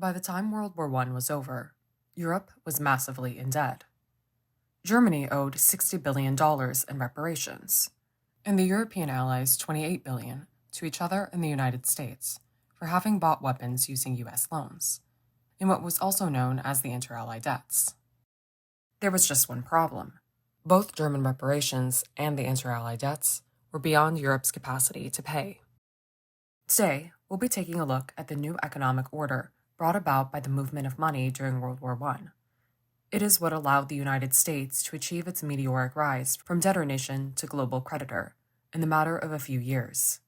By the time World War I was over, Europe was massively in debt. Germany owed $60 billion in reparations, and the European allies $28 billion to each other and the United States for having bought weapons using U.S. loans, in what was also known as the inter-ally debts. There was just one problem. Both German reparations and the inter-ally debts were beyond Europe's capacity to pay. Today, we'll be taking a look at the new economic order brought about by the movement of money during World War I. It is what allowed the United States to achieve its meteoric rise from debtor nation to global creditor in the matter of a few years.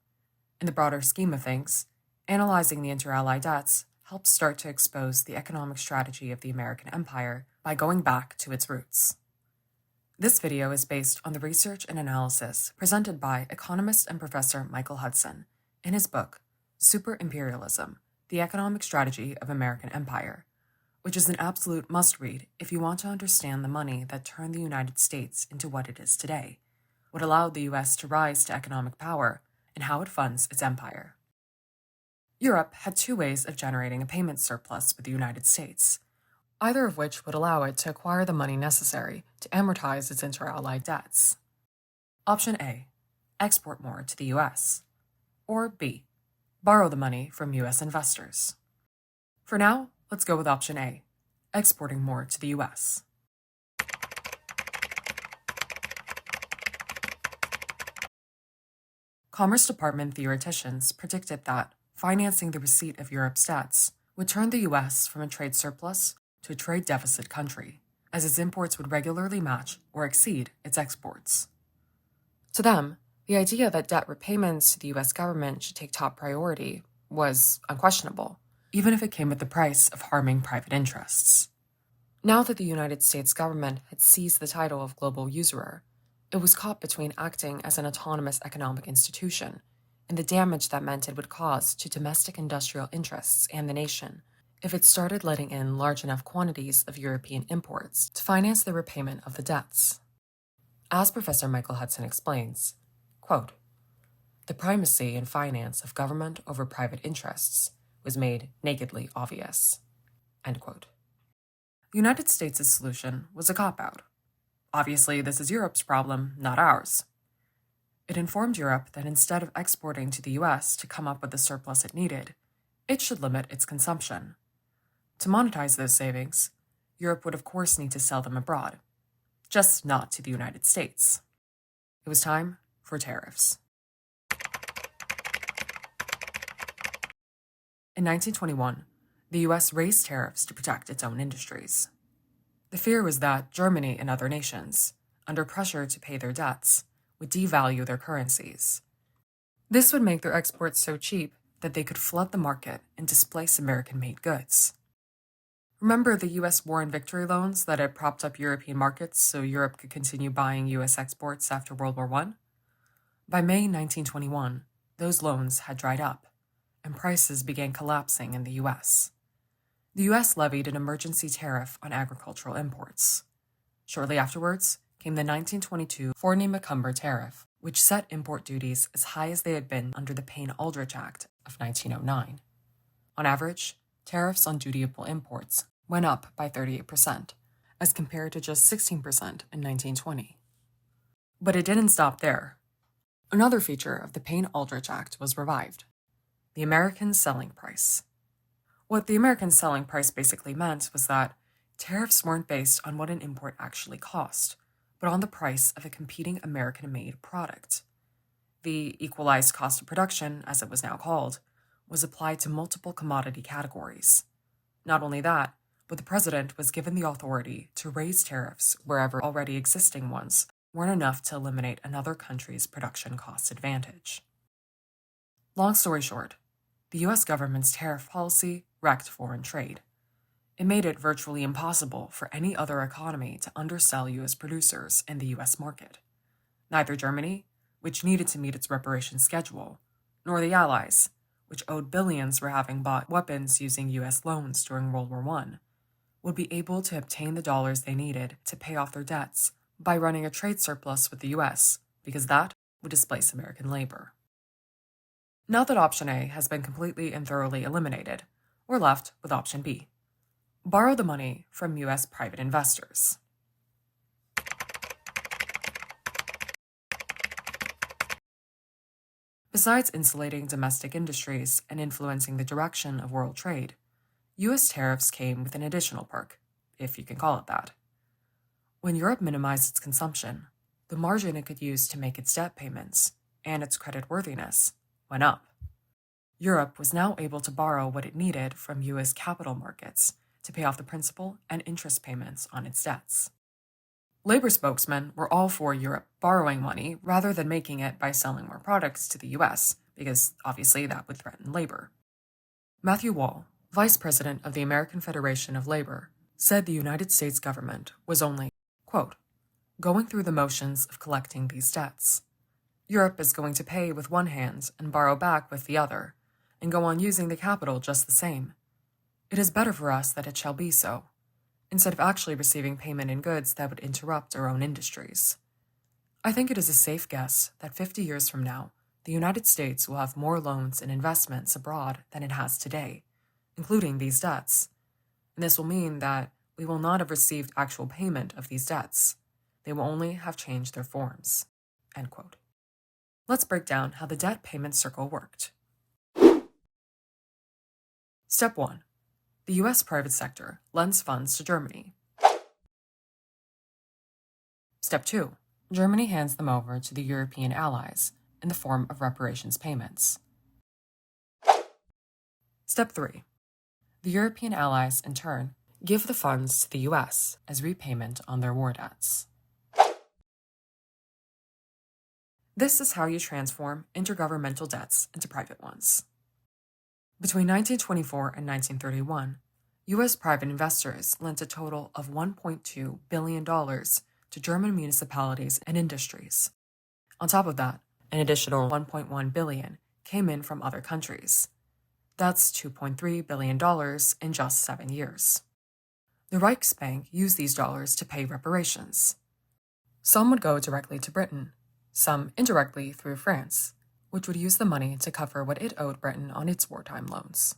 In the broader scheme of things, analyzing the inter-ally debts helps start to expose the economic strategy of the American empire by going back to its roots. This video is based on the research and analysis presented by economist and professor Michael Hudson in his book, Imperialism, The Economic Strategy of American Empire, which is an absolute must-read if you want to understand the money that turned the United States into what it is today, what allowed the U.S. to rise to economic power, and how it funds its empire. Europe had two ways of generating a payment surplus with the United States, either of which would allow it to acquire the money necessary to amortize its inter-allied debts. Option A, export more to the U.S. Or B, borrow the money from U.S. investors. For now, let's go with option A, exporting more to the U.S. Commerce Department theoreticians predicted that financing the receipt of Europe's debts would turn the U.S. from a trade surplus to a trade deficit country, as its imports would regularly match or exceed its exports. To them, the idea that debt repayments to the U.S. government should take top priority was unquestionable, even if it came at the price of harming private interests. Now that the United States government had seized the title of global usurer, it was caught between acting as an autonomous economic institution and the damage that meant it would cause to domestic industrial interests and the nation if it started letting in large enough quantities of European imports to finance the repayment of the debts. As Professor Michael Hudson explains, quote, "The primacy in finance of government over private interests was made nakedly obvious." End quote. The United States' solution was a cop-out. Obviously, this is Europe's problem, not ours. It informed Europe that instead of exporting to the U.S. to come up with the surplus it needed, it should limit its consumption. To monetize those savings, Europe would of course need to sell them abroad, just not to the United States. It was time for tariffs. In 1921, the U.S. raised tariffs to protect its own industries. The fear was that Germany and other nations, under pressure to pay their debts, would devalue their currencies. This would make their exports so cheap that they could flood the market and displace American-made goods. Remember the U.S. war and victory loans that had propped up European markets so Europe could continue buying U.S. exports after World War I? By May 1921, those loans had dried up, and prices began collapsing in the U.S. The U.S. levied an emergency tariff on agricultural imports. Shortly afterwards came the 1922 Forney-McCumber tariff, which set import duties as high as they had been under the Payne-Aldrich Act of 1909. On average, tariffs on dutiable imports went up by 38%, as compared to just 16% in 1920. But it didn't stop there. Another feature of the Payne-Aldrich Act was revived: the American selling price. What the American selling price basically meant was that tariffs weren't based on what an import actually cost, but on the price of a competing American-made product. The equalized cost of production, as it was now called, was applied to multiple commodity categories. Not only that, but the president was given the authority to raise tariffs wherever already existing ones weren't enough to eliminate another country's production cost advantage. Long story short, the U.S. government's tariff policy wrecked foreign trade. It made it virtually impossible for any other economy to undersell U.S. producers in the U.S. market. Neither Germany, which needed to meet its reparation schedule, nor the Allies, which owed billions for having bought weapons using U.S. loans during World War I, would be able to obtain the dollars they needed to pay off their debts by running a trade surplus with the U.S., because that would displace American labor. Now that option A has been completely and thoroughly eliminated, we're left with option B: borrow the money from US private investors. Besides insulating domestic industries and influencing the direction of world trade, US tariffs came with an additional perk, if you can call it that. When Europe minimized its consumption, the margin it could use to make its debt payments and its creditworthiness went up. Europe was now able to borrow what it needed from US capital markets to pay off the principal and interest payments on its debts. Labor spokesmen were all for Europe borrowing money rather than making it by selling more products to the US, because obviously that would threaten labor. Matthew Wall, vice president of the American Federation of Labor, said the United States government was only, quote, going through the motions of collecting these debts. Europe is going to pay with one hand and borrow back with the other, and go on using the capital just the same. It is better for us that it shall be so, instead of actually receiving payment in goods that would interrupt our own industries. I think it is a safe guess that 50 years from now, the United States will have more loans and investments abroad than it has today, including these debts. And this will mean that we will not have received actual payment of these debts. They will only have changed their forms. End quote. Let's break down how the debt payment circle worked. Step 1. The U.S. private sector lends funds to Germany. Step 2. Germany hands them over to the European allies in the form of reparations payments. Step 3. The European allies, in turn, give the funds to the U.S. as repayment on their war debts. This is how you transform intergovernmental debts into private ones. Between 1924 and 1931, U.S. private investors lent a total of $1.2 billion to German municipalities and industries. On top of that, an additional $1.1 billion came in from other countries. That's $2.3 billion in just 7 years. The Reichsbank used these dollars to pay reparations. Some would go directly to Britain, some indirectly through France, which would use the money to cover what it owed Britain on its wartime loans.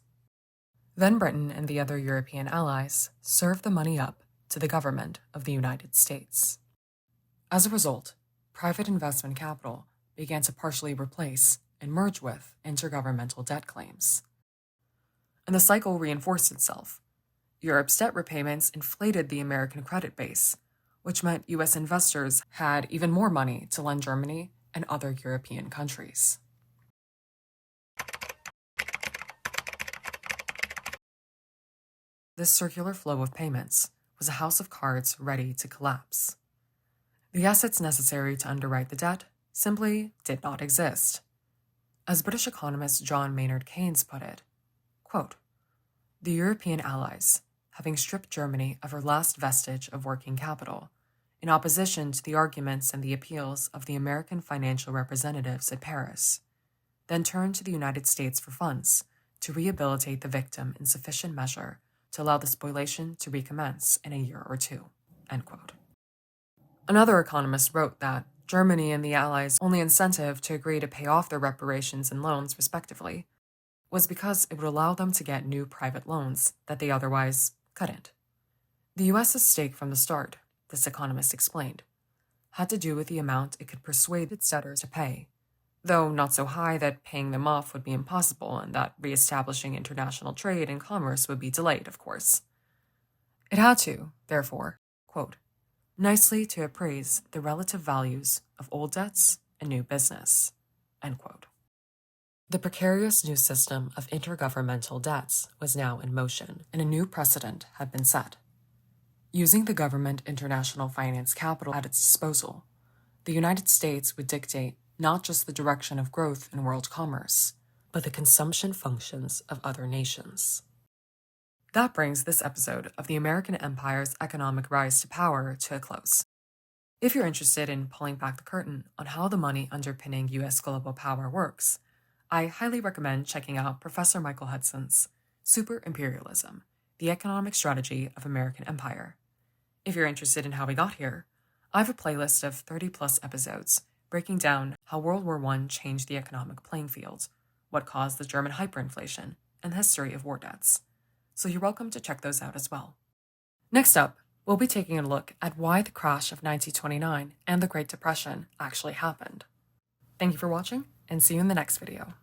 Then Britain and the other European allies served the money up to the government of the United States. As a result, private investment capital began to partially replace and merge with intergovernmental debt claims. And the cycle reinforced itself. Europe's debt repayments inflated the American credit base, which meant U.S. investors had even more money to lend Germany and other European countries. This circular flow of payments was a house of cards ready to collapse. The assets necessary to underwrite the debt simply did not exist. As British economist John Maynard Keynes put it, quote, "The European allies, having stripped Germany of her last vestige of working capital, in opposition to the arguments and the appeals of the American financial representatives at Paris, then turned to the United States for funds to rehabilitate the victim in sufficient measure to allow the spoliation to recommence in a year or two." End quote. Another economist wrote that Germany and the Allies' only incentive to agree to pay off their reparations and loans, respectively, was because it would allow them to get new private loans that they otherwise couldn't. The U.S.'s stake from the start, this economist explained, had to do with the amount it could persuade its debtors to pay, though not so high that paying them off would be impossible and that re-establishing international trade and commerce would be delayed, of course. It had to, therefore, quote, nicely to appraise the relative values of old debts and new business, end quote. The precarious new system of intergovernmental debts was now in motion, and a new precedent had been set. Using the government international finance capital at its disposal, the United States would dictate not just the direction of growth in world commerce, but the consumption functions of other nations. That brings this episode of the American Empire's economic rise to power to a close. If you're interested in pulling back the curtain on how the money underpinning U.S. global power works, I highly recommend checking out Professor Michael Hudson's Super Imperialism, the Economic Strategy of American Empire. If you're interested in how we got here, I have a playlist of 30-plus episodes breaking down how World War I changed the economic playing field, what caused the German hyperinflation, and the history of war debts. so you're welcome to check those out as well. Next up, we'll be taking a look at why the crash of 1929 and the Great Depression actually happened. Thank you for watching, and see you in the next video.